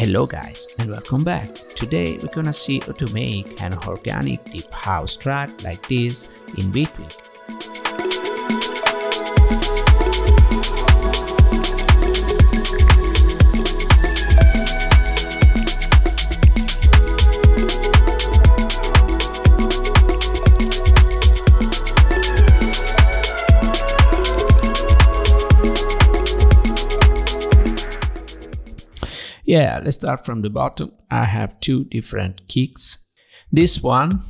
Hello guys and welcome back. Today we're gonna see how to make an organic deep house track like this in Bitwig. Yeah, let's start from the bottom. I have two different kicks. This one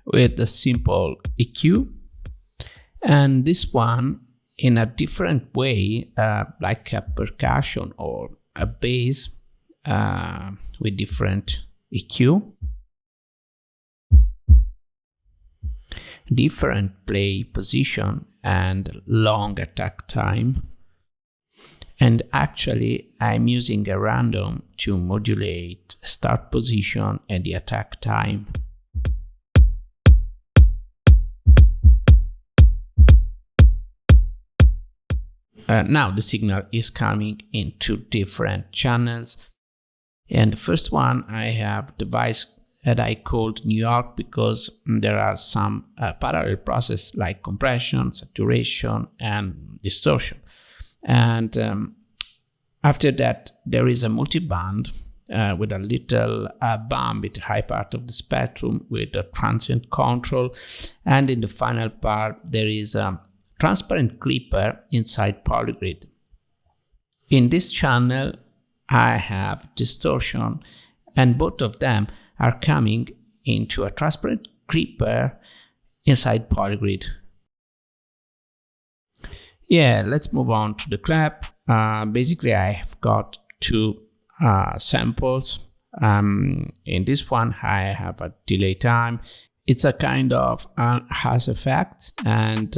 with a simple EQ, and this one in a different way, like a percussion or a bass with different EQ, different play position and long attack time. And actually, I'm using a random to modulate start position and the attack time. Now the signal is coming in two different channels. And the first one, I have device that I called New York because there are some parallel processes like compression, saturation, and distortion. And after that, there is a multiband with a little bump at the high part of the spectrum with a transient control. And in the final part, there is a transparent clipper inside polygrid. In this channel, I have distortion, and both of them are coming into a transparent clipper inside polygrid. Yeah, let's move on to the clap. Basically, I have got two samples. In this one, I have a delay time. It's a kind of has effect, and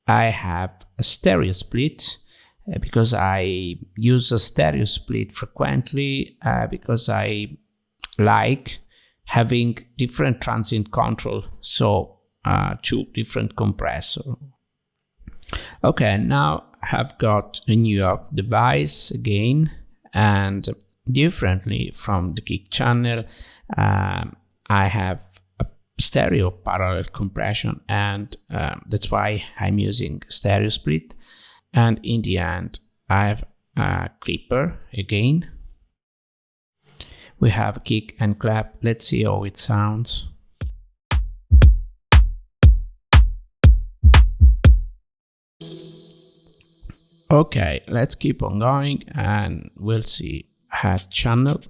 I have a stereo split because I use a stereo split frequently because I like having different transient control, so two different compressors. Okay, now I've got a New York device again, and differently from the kick channel, I have a stereo parallel compression, and that's why I'm using stereo split. And in the end, I have a clipper again. We have kick and clap. Let's see how it sounds. Okay, let's keep on going and we'll see head channel.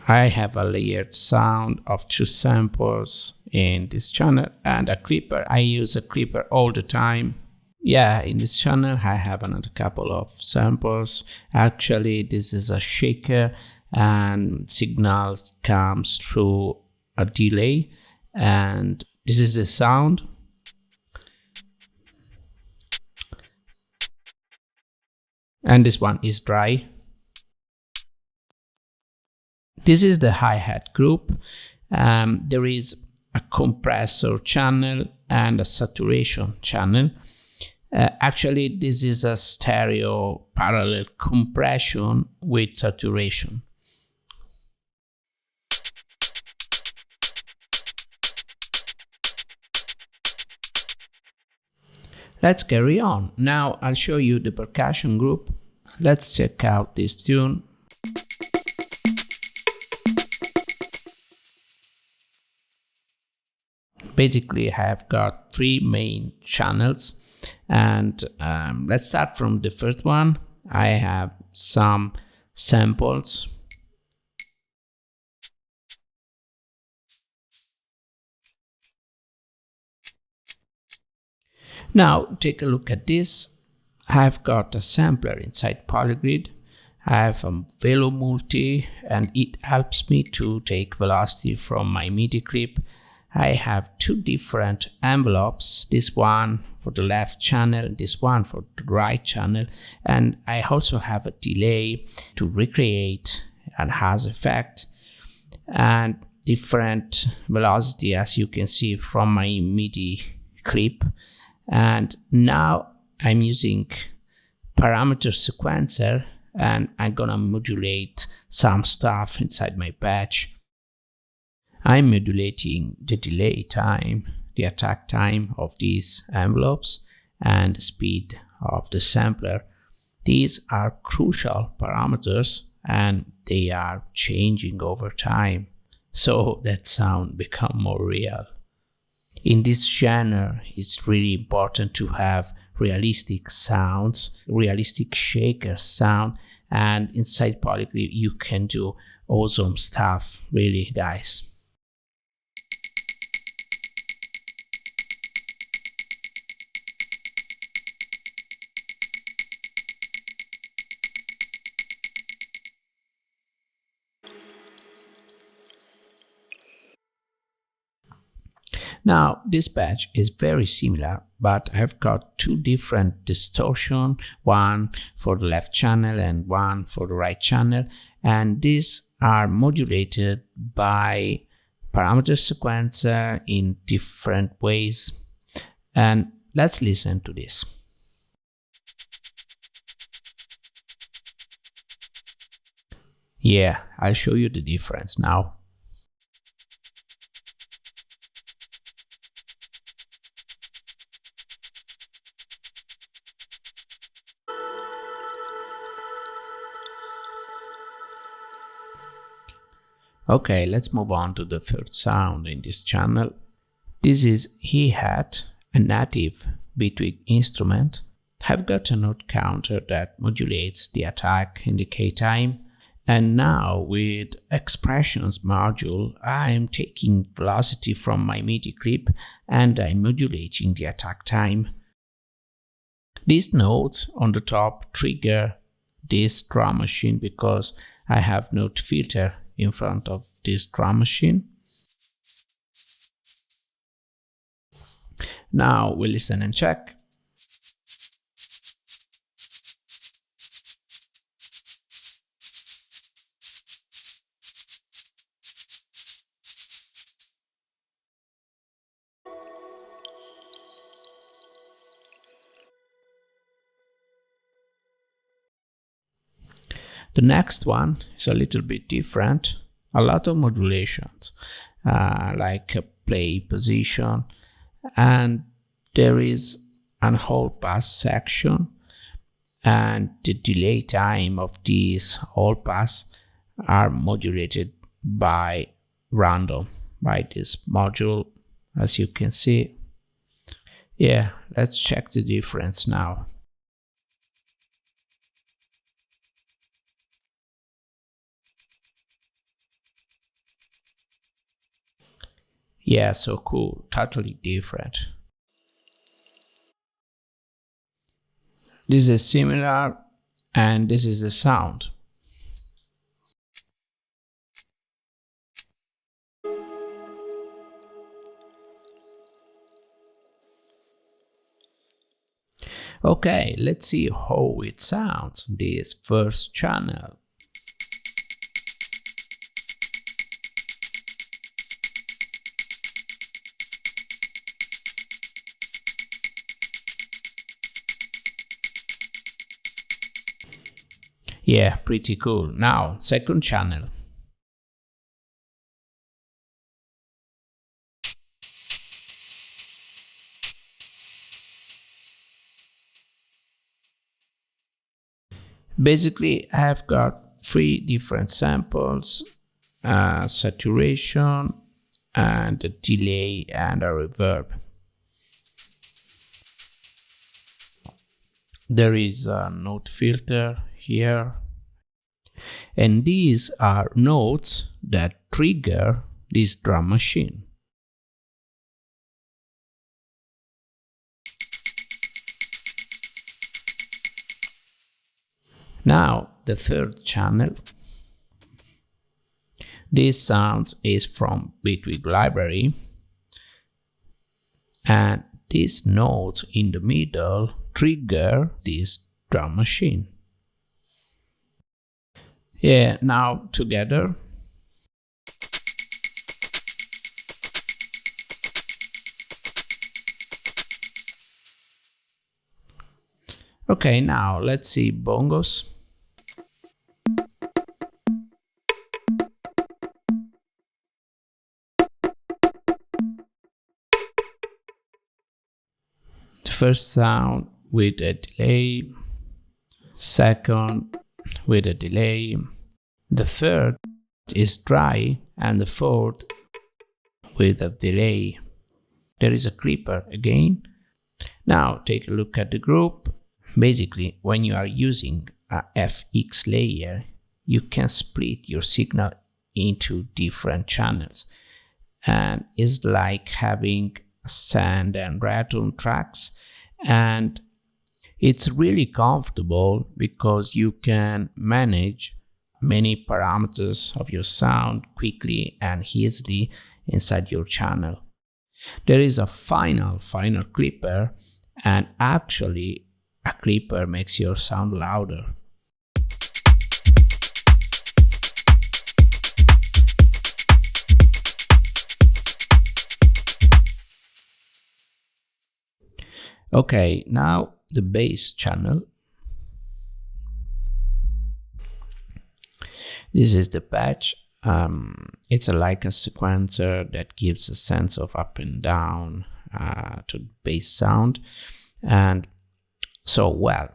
I have a layered sound of two samples in this channel and a clipper. I use a clipper all the time. Yeah, in this channel I have another couple of samples. Actually, this is a shaker, and signals comes through a delay, and this is the sound. And this one is dry. This is the hi-hat group. There is a compressor channel and a saturation channel. Actually, this is a stereo parallel compression with saturation. Let's carry on. Now I'll show you the percussion group. Let's check out this tune. Basically, I have got three main channels, and let's start from the first one. I have some samples. Now take a look at this. I've got a sampler inside polygrid. I have a velo multi, and it helps me to take velocity from my MIDI clip. I have two different envelopes, this one for the left channel, this one for the right channel, and I also have a delay to recreate and has effect. And different velocity, as you can see from my MIDI clip. And now I'm using parameter sequencer, and I'm gonna modulate some stuff inside my patch. I'm modulating the delay time, the attack time of these envelopes, and the speed of the sampler. These are crucial parameters and they are changing over time, so that sound become more real. In this genre, it's really important to have realistic sounds, realistic shaker sound, and inside Polyclip you can do awesome stuff, really, guys. Now, this patch is very similar, but I've got two different distortion, one for the left channel and one for the right channel, and these are modulated by parameter sequencer in different ways. And let's listen to this. Yeah, I'll show you the difference now. Okay, let's move on to the third sound in this channel. This is hi-hat, a native Bitwig instrument. I've got a note counter that modulates the attack and decay time. And now with expressions module, I'm taking velocity from my MIDI clip and I'm modulating the attack time. These notes on the top trigger this drum machine because I have note filter in front of this drum machine. Now we listen and check. The next one is a little bit different, a lot of modulations, like a play position, and there is an whole pass section, and the delay time of these whole pass are modulated by random, by this module, as you can see. Yeah, let's check the difference now. Yeah, so cool, totally different. This is similar, and this is the sound. Okay, let's see how it sounds, this first channel. Yeah, pretty cool. Now, second channel. Basically, I've got three different samples, saturation, and a delay and a reverb. There is a note filter here, and these are notes that trigger this drum machine. Now the third channel. This sound is from Bitwig library, and these notes in the middle trigger this drum machine. Yeah, now together. Okay, now let's see bongos. The first sound with a delay, second with a delay, the third is dry, and the fourth with a delay. There is a clipper again. Now take a look at the group. Basically, when you are using a FX layer, you can split your signal into different channels, and it's like having sand and rattle tracks, and it's really comfortable because you can manage many parameters of your sound quickly and easily inside your channel. There is a final clipper, and actually a clipper makes your sound louder. Okay, now the bass channel. This is the patch. It's like a sequencer that gives a sense of up and down to the bass sound. And so, well,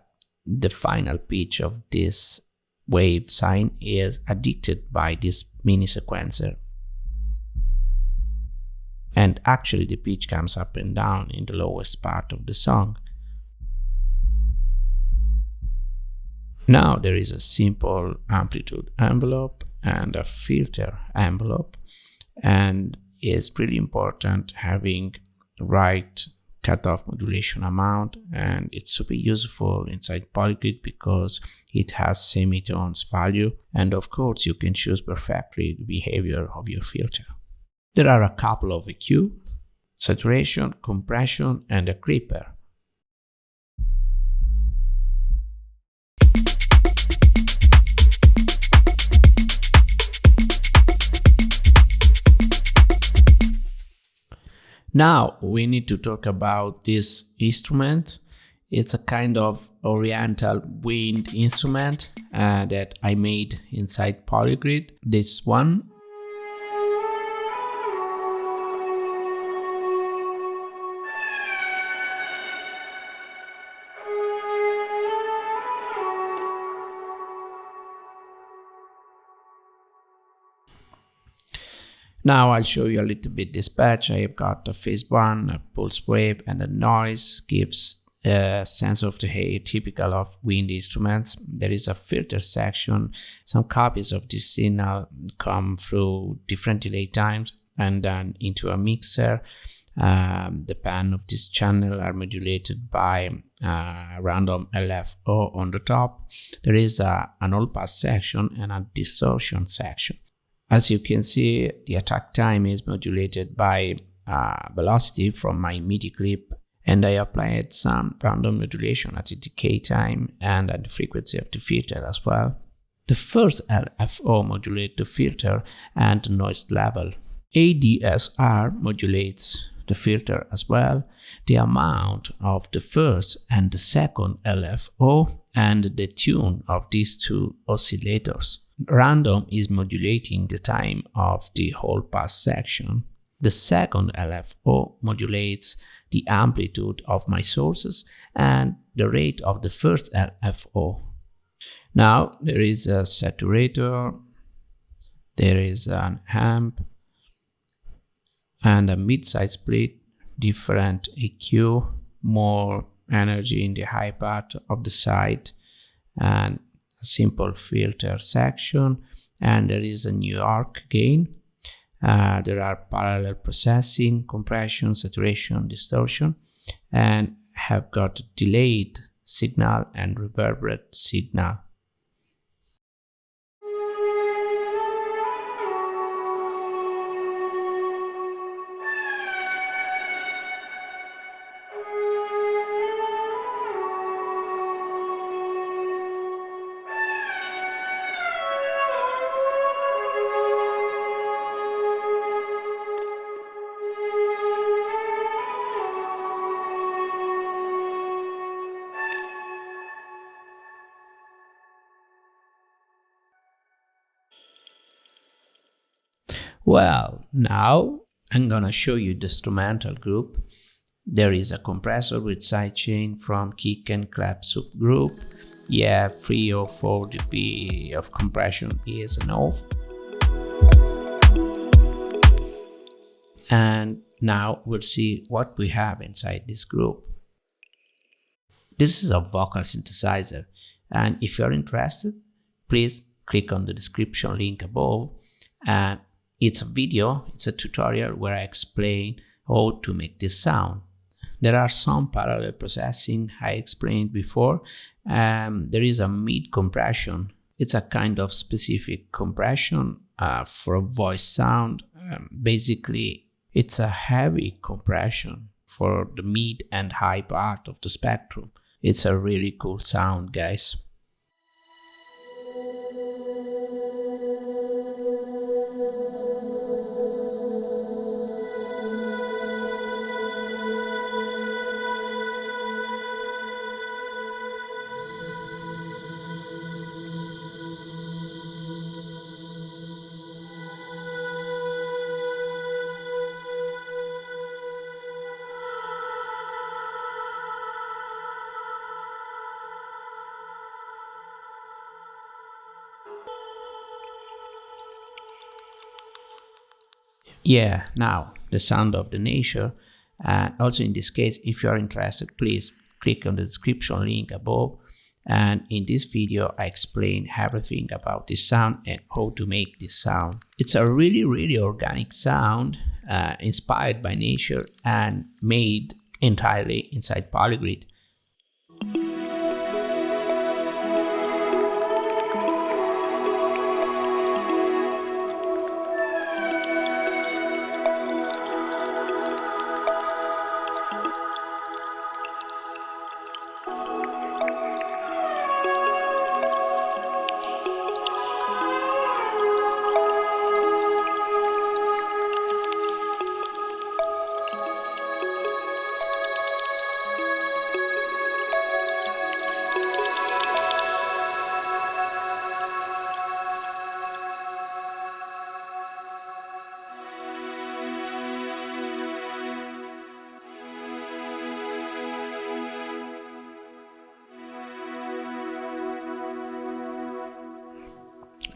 the final pitch of this wave sign is dictated by this mini sequencer. And actually the pitch comes up and down in the lowest part of the song. Now there is a simple amplitude envelope and a filter envelope, and it's really important having the right cutoff modulation amount, and it's super useful inside Polygrid because it has semitones value, and of course you can choose perfectly the behavior of your filter. There are a couple of EQ, saturation, compression, and a clipper. Now we need to talk about this instrument. It's a kind of Oriental wind instrument that I made inside Polygrid. This one. Now I'll show you a little bit this patch. I have got a phase one, a pulse wave, and a noise gives a sense of the hair typical of wind instruments. There is a filter section. Some copies of this signal come through different delay times and then into a mixer. The pan of this channel are modulated by random LFO on the top. There is an all pass section and a distortion section. As you can see, the attack time is modulated by velocity from my MIDI clip, and I applied some random modulation at the decay time and at the frequency of the filter as well. The first LFO modulates the filter and the noise level. ADSR modulates the filter as well, the amount of the first and the second LFO, and the tune of these two oscillators. Random is modulating the time of the whole pass section. The second LFO modulates the amplitude of my sources and the rate of the first LFO. Now there is a saturator, there is an amp, and a mid-side split, different EQ, more energy in the high part of the side, and a simple filter section, and there is a New York gain. There are parallel processing, compression, saturation, distortion, and have got delayed signal and reverberate signal. Well, now I'm gonna show you the instrumental group. There is a compressor with sidechain from kick and clap subgroup. Yeah, 3 or 4 dB of compression is enough. And now we'll see what we have inside this group. This is a vocal synthesizer, and if you're interested, please click on the description link above, and it's a video, it's a tutorial where I explain how to make this sound. There are some parallel processing I explained before. There is a mid compression. It's a kind of specific compression for a voice sound. Basically, it's a heavy compression for the mid and high part of the spectrum. It's a really cool sound, guys. Yeah, now the sound of the nature. Also in this case, if you are interested, please click on the description link above. And in this video, I explain everything about this sound and how to make this sound. It's a really organic sound, inspired by nature and made entirely inside Polygrid.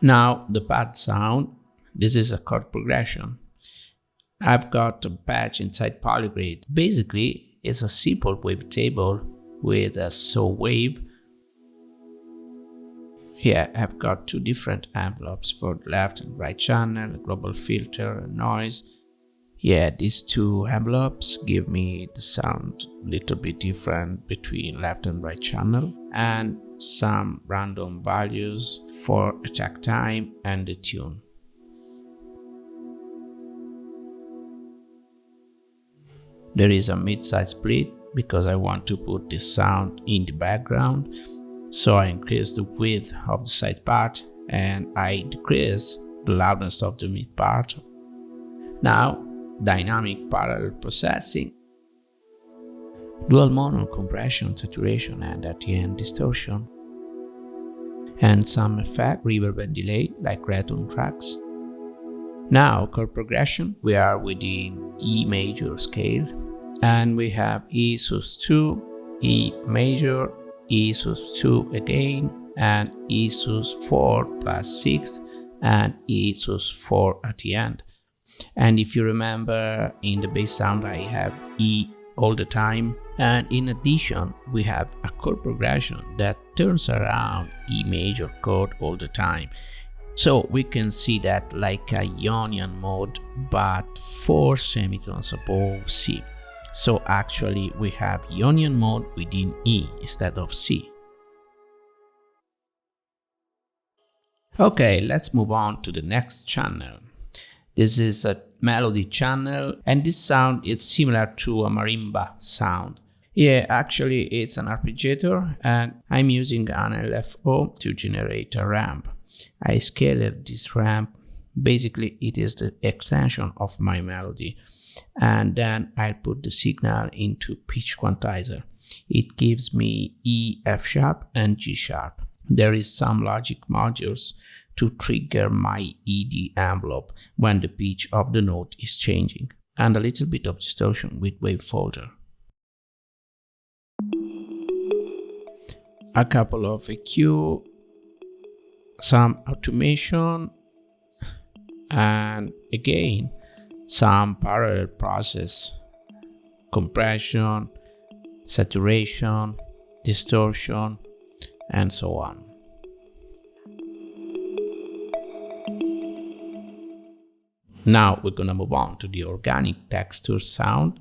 Now the pad sound. This is a chord progression. I've got a patch inside Polygrid. Basically, it's a simple wavetable with a saw wave. Here I've got 2 different envelopes for the left and right channel, a global filter, and noise. Yeah, these 2 envelopes give me the sound a little bit different between left and right channel, and some random values for attack time and the tune. There is a mid-side split because I want to put this sound in the background, so I increase the width of the side part and I decrease the loudness of the mid part. Now, dynamic parallel processing, dual mono compression, saturation, and at the end distortion, and some effect, reverb and delay like return tracks. Now chord progression, we are within E major scale, and we have E sus2, E major, E sus2 again, and E sus4 plus 6th, and E sus4 at the end. And if you remember, in the bass sound I have E all the time, and in addition we have a chord progression that turns around E major chord all the time. So we can see that like a Ionian mode, but 4 semitones above C. So actually we have Ionian mode within E instead of C. Okay, let's move on to the next channel. This is a melody channel, and this sound is similar to a marimba sound. Yeah, actually it's an arpeggiator, and I'm using an LFO to generate a ramp. I scaled this ramp. Basically it is the extension of my melody, and then I put the signal into pitch quantizer. It gives me E, F sharp and G sharp. There is some logic modules to trigger my ED envelope when the pitch of the note is changing, and a little bit of distortion with wave folder. A couple of EQ, some automation, and again some parallel process, compression, saturation, distortion, and so on. Now we're gonna move on to the organic texture sound.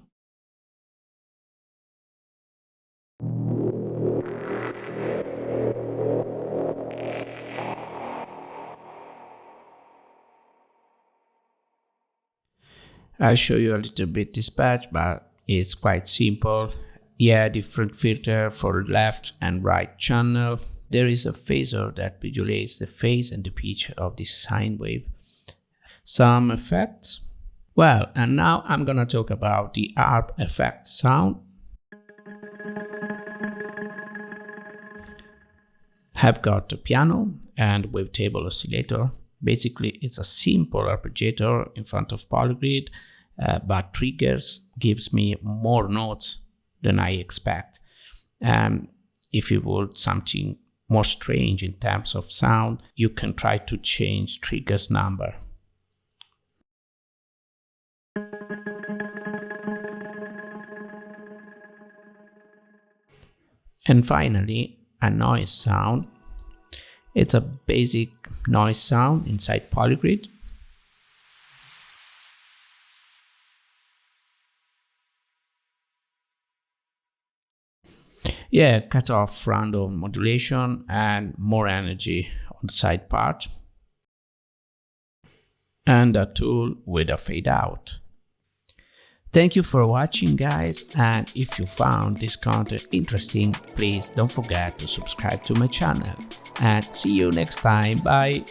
I'll show you a little bit this patch, but it's quite simple. Yeah, different filter for left and right channel. There is a phaser that modulates the phase and the pitch of this sine wave. Some effects. Well, and now I'm gonna talk about the Arp Fx Sound. I've got a piano and wavetable oscillator. Basically, it's a simple arpeggiator in front of polygrid, but triggers gives me more notes than I expect. If you want something more strange in terms of sound, you can try to change triggers number. And finally, a noise sound. It's a basic noise sound inside polygrid. Yeah, cut off random modulation and more energy on the side part. And a tool with a fade out. Thank you for watching, guys, and if you found this content interesting, please don't forget to subscribe to my channel, and see you next time. Bye!